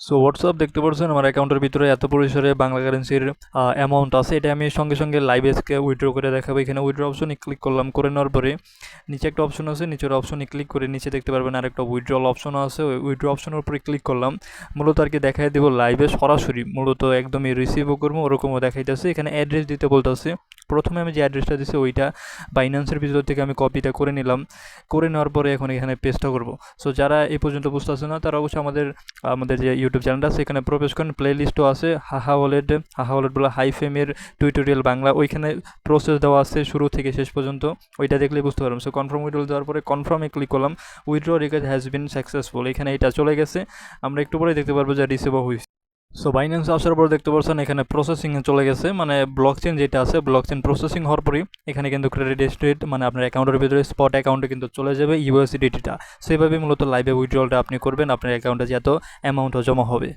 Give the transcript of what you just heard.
So WhatsApp দেখতে পাচ্ছেন আমার অ্যাকাউন্টের ভিতরে এত পরিসরে বাংলা কারেন্সির অ্যামাউন্ট আছে। এটা আমি সঙ্গে সঙ্গে লাইভ এসকে উইথড্র করে দেখাবো। এখানে উইথড্র অপশনে ক্লিক করলাম, করে নেওয়ার পরে নিচে একটা অপশন আছে, নিচের অপশনে ক্লিক করে নিচে দেখতে পারবেন আর একটা উইথড্রল অপশনও আছে। ওই উইথড্র অপশনের উপরে ক্লিক করলাম, মূলত আর কি দেখাই দেবো লাইভে সরাসরি, মূলত একদমই রিসিভও করবো ওরকমও দেখাইতেছে। এখানে অ্যাড্রেস দিতে বলতেছে, প্রথমে আমি যে অ্যাড্রেসটা দিচ্ছি ওইটা বাইন্যান্সের ভিতর থেকে আমি কপিটা করে নিলাম। করে নেওয়ার পরে এখন এখানে পেস্টটা করবো। সো যারা এই পর্যন্ত বুঝতেছে না তারা অবশ্যই আমাদের যে ইউটিউব চ্যানেলটা আছে এখানে প্রবেশ করেন, প্লে লিস্টও আছে হাহা ওয়ালেট বলে হাইফেমের টিউটোরিয়াল বাংলা, ওইখানে প্রসেস দেওয়া আছে শুরু থেকে শেষ পর্যন্ত, ওইটা দেখলে বুঝতে পারবেন। সো কনফার্ম উইড্রল দেওয়ার পরে কনফার্মে ক্লিক করলাম, withdraw request has been successful, এখানে এটা চলে গেছে। আমরা একটু পরে দেখতে পারবো যে রিসিভও হয়েছে। সো বাইন্যান্স আসার পর দেখতে পাচ্ছেন এখানে প্রসেসিংয়ে চলে গেছে, মানে ব্লকচেন যেটা আছে ব্লকচেন প্রসেসিং হওয়ার পরই এখানে কিন্তু ক্রেডিট স্টেট মানে আপনার অ্যাকাউন্টের ভিতরে স্পট অ্যাকাউন্টে কিন্তু চলে যাবে ইউএসডিটিটা। সেভাবে মূলত লাইভে উইথড্রলটা আপনি করবেন, আপনার অ্যাকাউন্টে যত অ্যামাউন্টও জমা হবে।